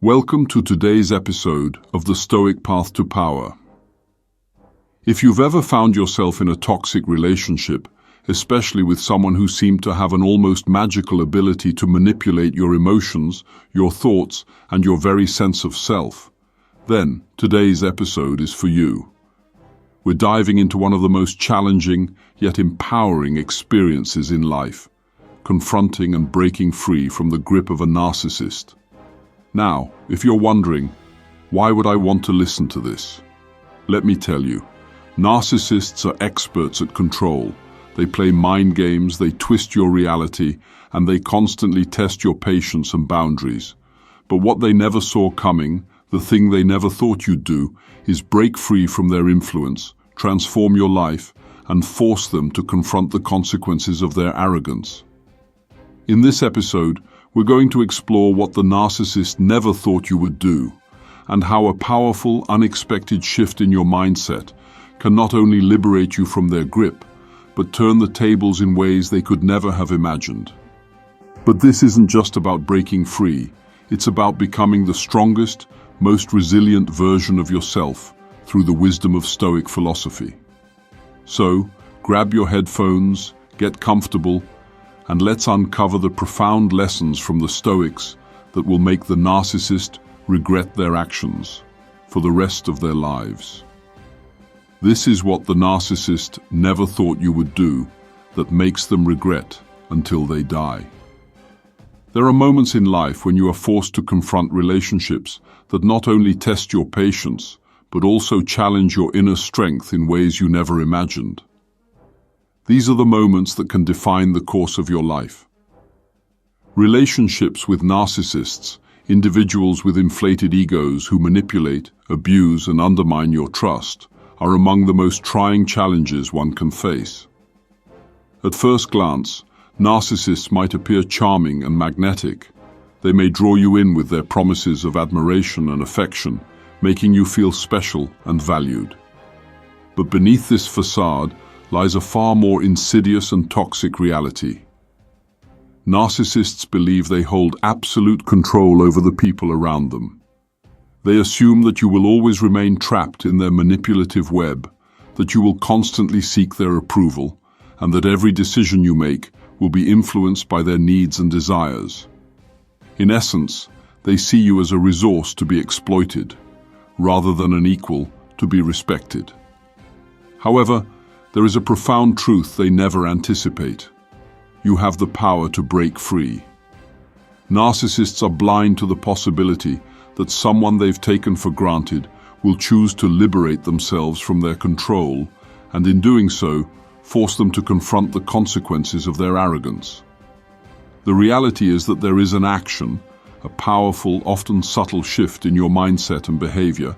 Welcome to today's episode of The Stoic Path to Power. If you've ever found yourself in a toxic relationship, especially with someone who seemed to have an almost magical ability to manipulate your emotions, your thoughts, and your very sense of self, then today's episode is for you. We're diving into one of the most challenging yet empowering experiences in life, confronting and breaking free from the grip of a narcissist. Now, if you're wondering, why would I want to listen to this? Let me tell you, narcissists are experts at control. They play mind games, they twist your reality, and they constantly test your patience and boundaries. But what they never saw coming, the thing they never thought you'd do, is break free from their influence, transform your life, and force them to confront the consequences of their arrogance. In this episode, we're going to explore what the narcissist never thought you would do, and how a powerful, unexpected shift in your mindset can not only liberate you from their grip, but turn the tables in ways they could never have imagined. But this isn't just about breaking free, it's about becoming the strongest, most resilient version of yourself through the wisdom of Stoic philosophy. So, grab your headphones, get comfortable, and let's uncover the profound lessons from the Stoics that will make the narcissist regret their actions for the rest of their lives. This is what the narcissist never thought you would do that makes them regret until they die. There are moments in life when you are forced to confront relationships that not only test your patience, but also challenge your inner strength in ways you never imagined. These are the moments that can define the course of your life. Relationships with narcissists, individuals with inflated egos who manipulate, abuse, and undermine your trust, are among the most trying challenges one can face. At first glance, narcissists might appear charming and magnetic. They may draw you in with their promises of admiration and affection, making you feel special and valued. But beneath this facade lies a far more insidious and toxic reality. Narcissists believe they hold absolute control over the people around them. They assume that you will always remain trapped in their manipulative web, that you will constantly seek their approval, and that every decision you make will be influenced by their needs and desires. In essence, they see you as a resource to be exploited, rather than an equal to be respected. However, there is a profound truth they never anticipate. You have the power to break free. Narcissists are blind to the possibility that someone they've taken for granted will choose to liberate themselves from their control, and in doing so, force them to confront the consequences of their arrogance. The reality is that there is an action, a powerful, often subtle shift in your mindset and behavior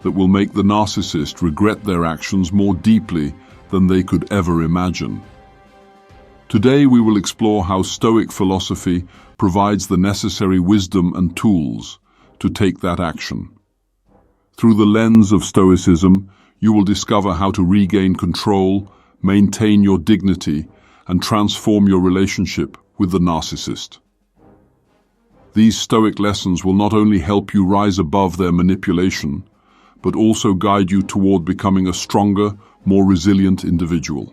that will make the narcissist regret their actions more deeply than they could ever imagine. Today we will explore how Stoic philosophy provides the necessary wisdom and tools to take that action. Through the lens of Stoicism, you will discover how to regain control, maintain your dignity, and transform your relationship with the narcissist. These Stoic lessons will not only help you rise above their manipulation, but also guide you toward becoming a stronger, more resilient individual.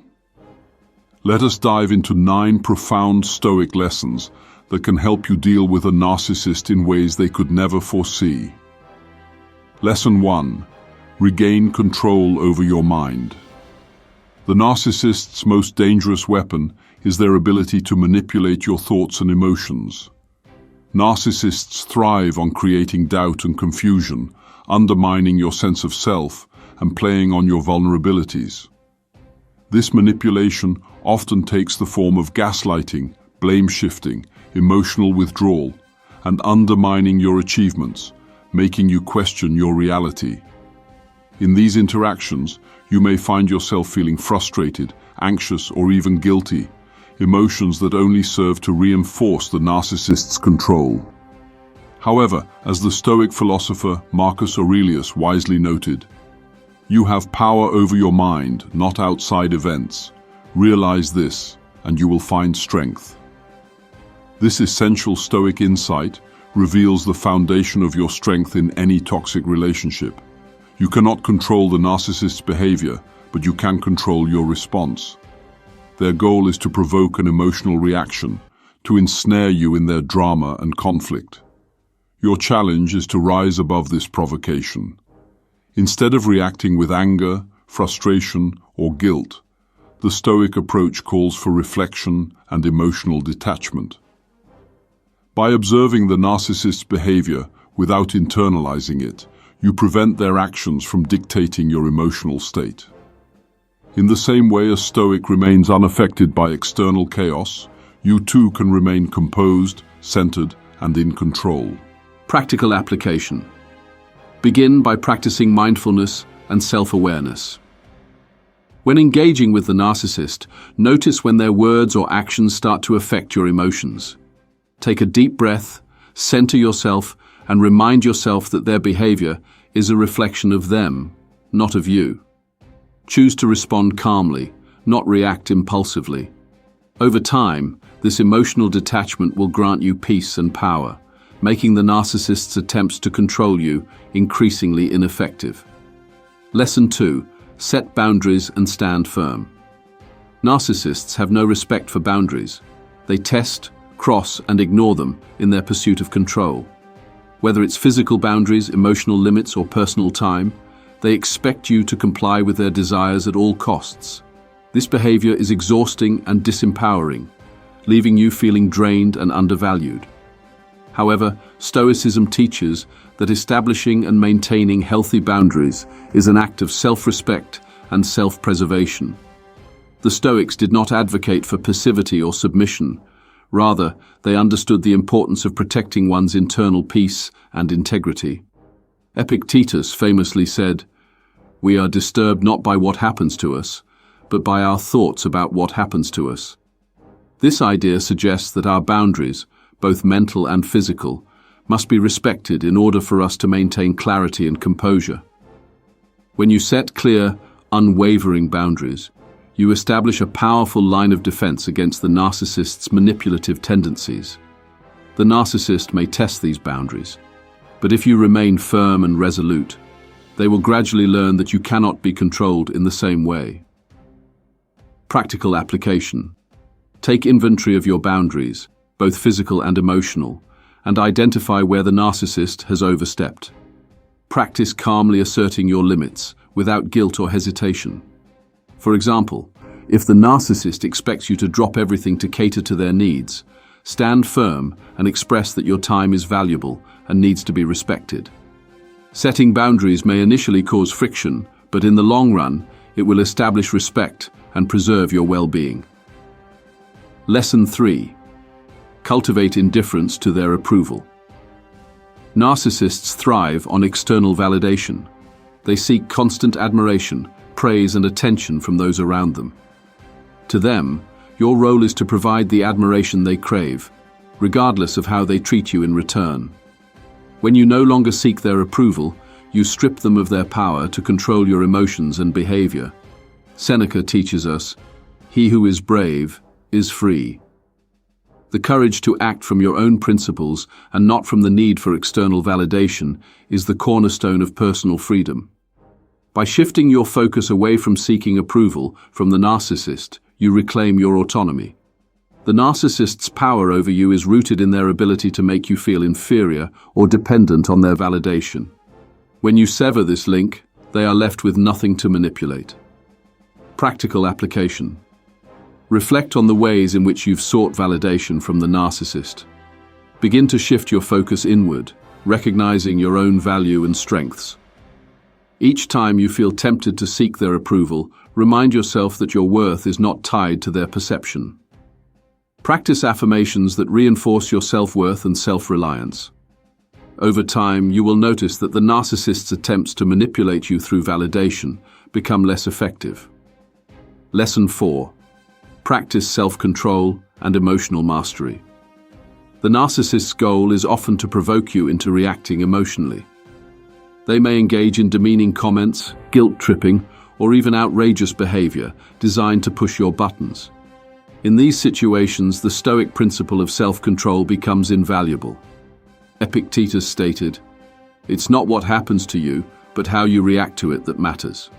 Let us dive into 9 profound Stoic lessons that can help you deal with a narcissist in ways they could never foresee. Lesson 1. Regain control over your mind. The narcissist's most dangerous weapon is their ability to manipulate your thoughts and emotions. Narcissists thrive on creating doubt and confusion, undermining your sense of self, and playing on your vulnerabilities. This manipulation often takes the form of gaslighting, blame-shifting, emotional withdrawal, and undermining your achievements, making you question your reality. In these interactions, you may find yourself feeling frustrated, anxious, or even guilty, emotions that only serve to reinforce the narcissist's control. However, as the Stoic philosopher Marcus Aurelius wisely noted, "You have power over your mind, not outside events. Realize this, and you will find strength." This essential Stoic insight reveals the foundation of your strength in any toxic relationship. You cannot control the narcissist's behavior, but you can control your response. Their goal is to provoke an emotional reaction, to ensnare you in their drama and conflict. Your challenge is to rise above this provocation. Instead of reacting with anger, frustration, or guilt, the Stoic approach calls for reflection and emotional detachment. By observing the narcissist's behavior without internalizing it, you prevent their actions from dictating your emotional state. In the same way a Stoic remains unaffected by external chaos, you too can remain composed, centered, and in control. Practical application. Begin by practicing mindfulness and self-awareness. When engaging with the narcissist, notice when their words or actions start to affect your emotions. Take a deep breath, center yourself, and remind yourself that their behavior is a reflection of them, not of you. Choose to respond calmly, not react impulsively. Over time, this emotional detachment will grant you peace and power, making the narcissist's attempts to control you increasingly ineffective. Lesson 2. Set boundaries and stand firm. Narcissists have no respect for boundaries. They test, cross, and ignore them in their pursuit of control. Whether it's physical boundaries, emotional limits, or personal time, they expect you to comply with their desires at all costs. This behavior is exhausting and disempowering, leaving you feeling drained and undervalued. However, Stoicism teaches that establishing and maintaining healthy boundaries is an act of self-respect and self-preservation. The Stoics did not advocate for passivity or submission. Rather, they understood the importance of protecting one's internal peace and integrity. Epictetus famously said, "We are disturbed not by what happens to us, but by our thoughts about what happens to us." This idea suggests that our boundaries, both mental and physical, must be respected in order for us to maintain clarity and composure. When you set clear, unwavering boundaries, you establish a powerful line of defense against the narcissist's manipulative tendencies. The narcissist may test these boundaries, but if you remain firm and resolute, they will gradually learn that you cannot be controlled in the same way. Practical application. Take inventory of your boundaries, both physical and emotional, and identify where the narcissist has overstepped. Practice calmly asserting your limits without guilt or hesitation. For example, if the narcissist expects you to drop everything to cater to their needs, stand firm and express that your time is valuable and needs to be respected. Setting boundaries may initially cause friction, but in the long run, it will establish respect and preserve your well-being. Lesson 3. Cultivate indifference to their approval. Narcissists thrive on external validation. They seek constant admiration, praise, and attention from those around them. To them, your role is to provide the admiration they crave, regardless of how they treat you in return. When you no longer seek their approval, you strip them of their power to control your emotions and behavior. Seneca teaches us, "He who is brave is free." The courage to act from your own principles and not from the need for external validation is the cornerstone of personal freedom. By shifting your focus away from seeking approval from the narcissist, you reclaim your autonomy. The narcissist's power over you is rooted in their ability to make you feel inferior or dependent on their validation. When you sever this link, they are left with nothing to manipulate. Practical application. Reflect on the ways in which you've sought validation from the narcissist. Begin to shift your focus inward, recognizing your own value and strengths. Each time you feel tempted to seek their approval, remind yourself that your worth is not tied to their perception. Practice affirmations that reinforce your self-worth and self-reliance. Over time, you will notice that the narcissist's attempts to manipulate you through validation become less effective. Lesson 4. Practice self-control and emotional mastery. The narcissist's goal is often to provoke you into reacting emotionally. They may engage in demeaning comments, guilt-tripping, or even outrageous behavior designed to push your buttons. In these situations, the Stoic principle of self-control becomes invaluable. Epictetus stated, "It's not what happens to you, but how you react to it that matters."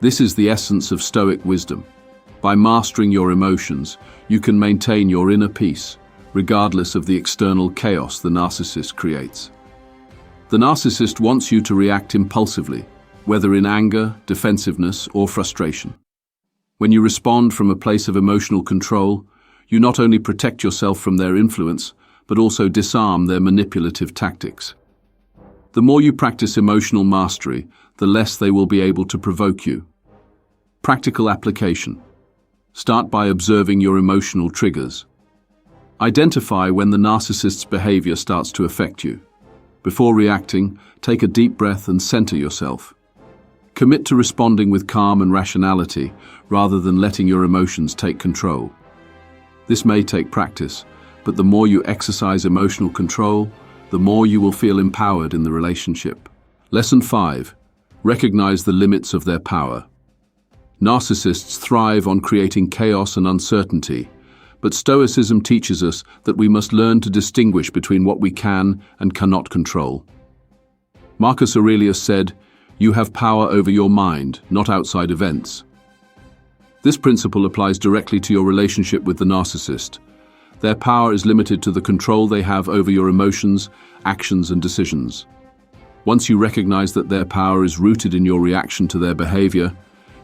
This is the essence of Stoic wisdom. By mastering your emotions, you can maintain your inner peace, regardless of the external chaos the narcissist creates. The narcissist wants you to react impulsively, whether in anger, defensiveness, or frustration. When you respond from a place of emotional control, you not only protect yourself from their influence, but also disarm their manipulative tactics. The more you practice emotional mastery, the less they will be able to provoke you. Practical application. Start by observing your emotional triggers. Identify when the narcissist's behavior starts to affect you. Before reacting, take a deep breath and center yourself. Commit to responding with calm and rationality rather than letting your emotions take control. This may take practice, but the more you exercise emotional control, the more you will feel empowered in the relationship. Lesson 5. Recognize the limits of their power. Narcissists thrive on creating chaos and uncertainty, but Stoicism teaches us that we must learn to distinguish between what we can and cannot control. Marcus Aurelius said, "You have power over your mind, not outside events." This principle applies directly to your relationship with the narcissist. Their power is limited to the control they have over your emotions, actions, and decisions. Once you recognize that their power is rooted in your reaction to their behavior,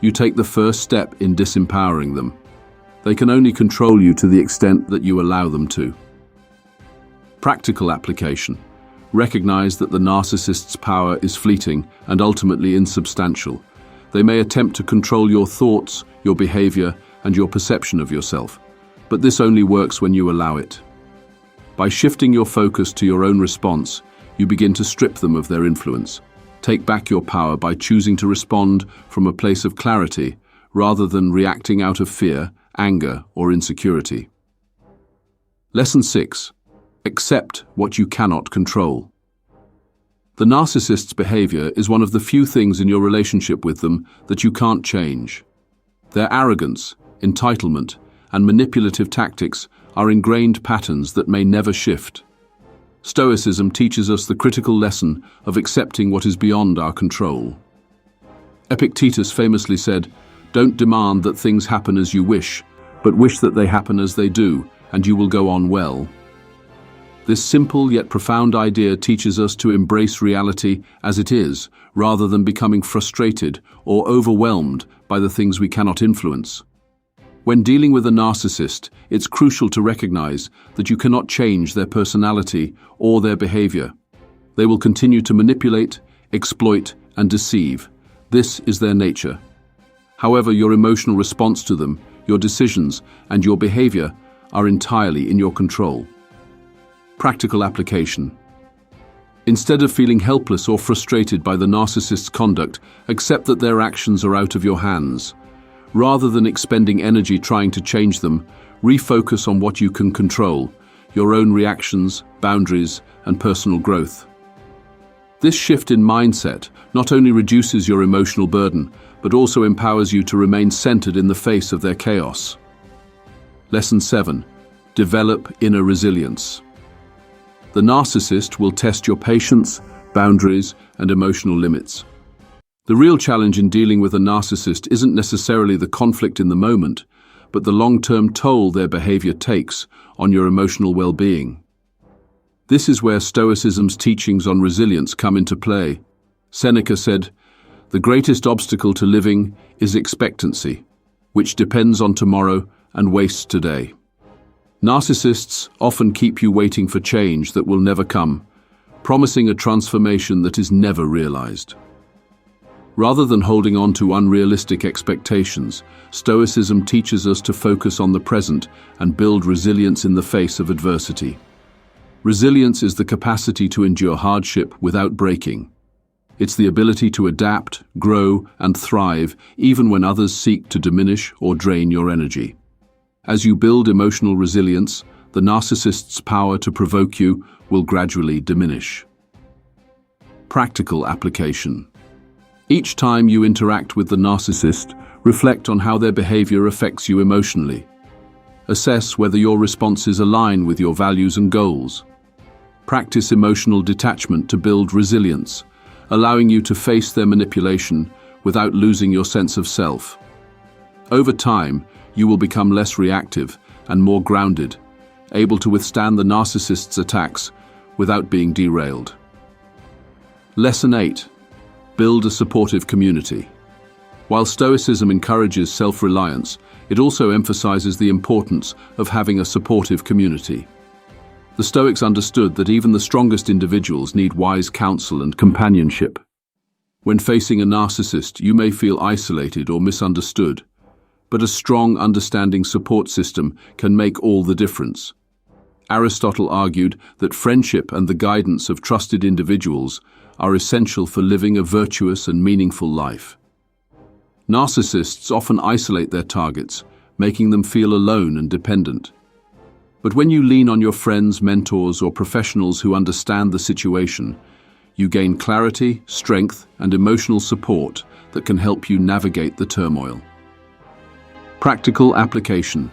you take the first step in disempowering them. They can only control you to the extent that you allow them to. Practical application. Recognize that the narcissist's power is fleeting and ultimately insubstantial. They may attempt to control your thoughts, your behavior, and your perception of yourself, but this only works when you allow it. By shifting your focus to your own response, you begin to strip them of their influence. Take back your power by choosing to respond from a place of clarity rather than reacting out of fear, anger, or insecurity. Lesson 6. Accept what you cannot control. The narcissist's behavior is one of the few things in your relationship with them that you can't change. Their arrogance, entitlement, and manipulative tactics are ingrained patterns that may never shift. Stoicism teaches us the critical lesson of accepting what is beyond our control. Epictetus famously said, "Don't demand that things happen as you wish, but wish that they happen as they do, and you will go on well." This simple yet profound idea teaches us to embrace reality as it is, rather than becoming frustrated or overwhelmed by the things we cannot influence. When dealing with a narcissist, it's crucial to recognize that you cannot change their personality or their behavior. They will continue to manipulate, exploit, and deceive. This is their nature. However, your emotional response to them, your decisions, and your behavior are entirely in your control. Practical application. Instead of feeling helpless or frustrated by the narcissist's conduct, accept that their actions are out of your hands. Rather than expending energy trying to change them, refocus on what you can control, your own reactions, boundaries, and personal growth. This shift in mindset not only reduces your emotional burden, but also empowers you to remain centered in the face of their chaos. Lesson 7. Develop inner resilience. The narcissist will test your patience, boundaries, and emotional limits. The real challenge in dealing with a narcissist isn't necessarily the conflict in the moment, but the long-term toll their behavior takes on your emotional well-being. This is where Stoicism's teachings on resilience come into play. Seneca said, "The greatest obstacle to living is expectancy, which depends on tomorrow and wastes today." Narcissists often keep you waiting for change that will never come, promising a transformation that is never realized. Rather than holding on to unrealistic expectations, Stoicism teaches us to focus on the present and build resilience in the face of adversity. Resilience is the capacity to endure hardship without breaking. It's the ability to adapt, grow, and thrive even when others seek to diminish or drain your energy. As you build emotional resilience, the narcissist's power to provoke you will gradually diminish. Practical application. Each time you interact with the narcissist, reflect on how their behavior affects you emotionally. Assess whether your responses align with your values and goals. Practice emotional detachment to build resilience, allowing you to face their manipulation without losing your sense of self. Over time, you will become less reactive and more grounded, able to withstand the narcissist's attacks without being derailed. Lesson 8. Build a supportive community. While Stoicism encourages self-reliance, it also emphasizes the importance of having a supportive community. The Stoics understood that even the strongest individuals need wise counsel and companionship. When facing a narcissist, you may feel isolated or misunderstood, but a strong, understanding support system can make all the difference. Aristotle argued that friendship and the guidance of trusted individuals are essential for living a virtuous and meaningful life. Narcissists often isolate their targets, making them feel alone and dependent. But when you lean on your friends, mentors, or professionals who understand the situation, you gain clarity, strength, and emotional support that can help you navigate the turmoil. Practical application.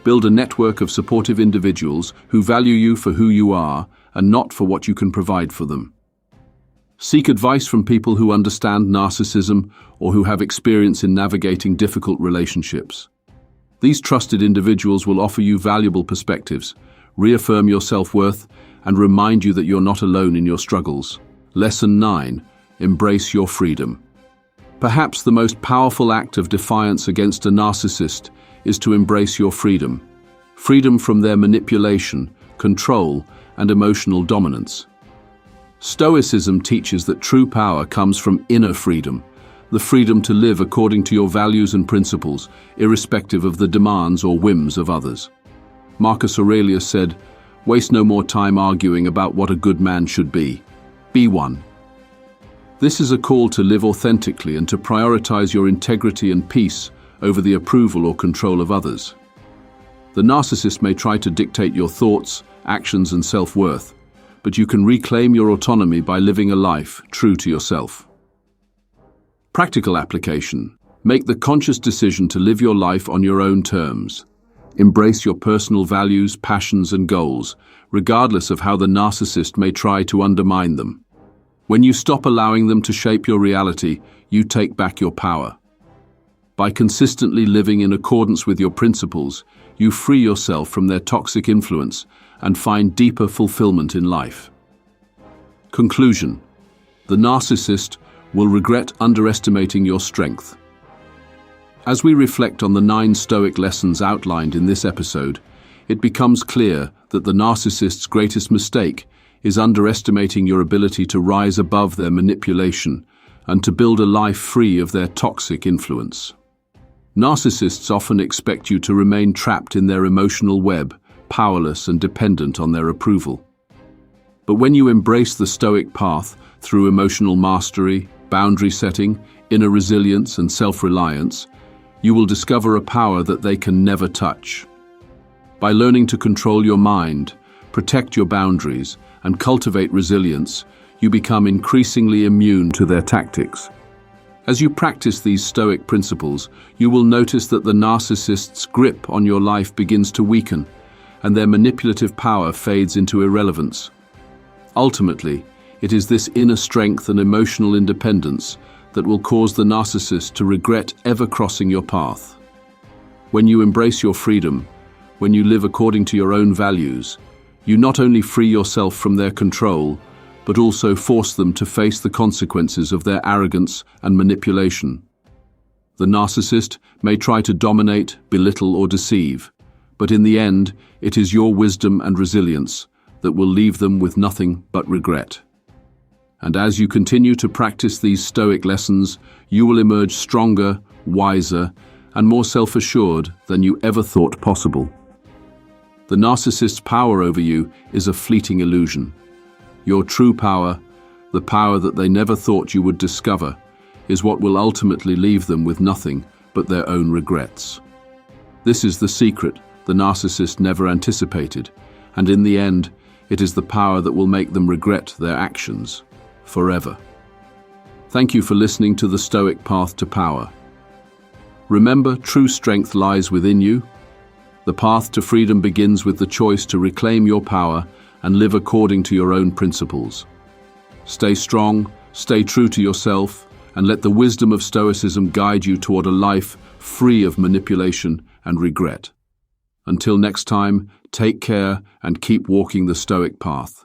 Build a network of supportive individuals who value you for who you are and not for what you can provide for them. Seek advice from people who understand narcissism or who have experience in navigating difficult relationships. These trusted individuals will offer you valuable perspectives, reaffirm your self-worth, and remind you that you're not alone in your struggles. Lesson 9. Embrace your freedom. Perhaps the most powerful act of defiance against a narcissist is to embrace your freedom. Freedom from their manipulation, control, and emotional dominance. Stoicism teaches that true power comes from inner freedom, the freedom to live according to your values and principles, irrespective of the demands or whims of others. Marcus Aurelius said, "Waste no more time arguing about what a good man should be. Be one." This is a call to live authentically and to prioritize your integrity and peace over the approval or control of others. The narcissist may try to dictate your thoughts, actions, and self-worth, but you can reclaim your autonomy by living a life true to yourself. Practical application. Make the conscious decision to live your life on your own terms. Embrace your personal values, passions, and goals, regardless of how the narcissist may try to undermine them. When you stop allowing them to shape your reality, you take back your power. By consistently living in accordance with your principles, you free yourself from their toxic influence and find deeper fulfillment in life. Conclusion. The narcissist will regret underestimating your strength. As we reflect on the 9 Stoic lessons outlined in this episode, it becomes clear that the narcissist's greatest mistake is underestimating your ability to rise above their manipulation and to build a life free of their toxic influence. Narcissists often expect you to remain trapped in their emotional web, powerless and dependent on their approval. But when you embrace the Stoic path through emotional mastery, boundary setting, inner resilience, and self-reliance, you will discover a power that they can never touch. By learning to control your mind, protect your boundaries, and cultivate resilience, you become increasingly immune to their tactics. As you practice these Stoic principles, you will notice that the narcissist's grip on your life begins to weaken, and their manipulative power fades into irrelevance. Ultimately, it is this inner strength and emotional independence that will cause the narcissist to regret ever crossing your path. When you embrace your freedom, when you live according to your own values, you not only free yourself from their control, but also force them to face the consequences of their arrogance and manipulation. The narcissist may try to dominate, belittle, or deceive, but in the end, it is your wisdom and resilience that will leave them with nothing but regret. And as you continue to practice these Stoic lessons, you will emerge stronger, wiser, and more self-assured than you ever thought possible. The narcissist's power over you is a fleeting illusion. Your true power, the power that they never thought you would discover, is what will ultimately leave them with nothing but their own regrets. This is the secret the narcissist never anticipated, and in the end, it is the power that will make them regret their actions forever. Thank you for listening to the Stoic Path to Power. Remember, true strength lies within you. The path to freedom begins with the choice to reclaim your power and live according to your own principles. Stay strong, stay true to yourself, and let the wisdom of Stoicism guide you toward a life free of manipulation and regret. Until next time, take care and keep walking the Stoic path.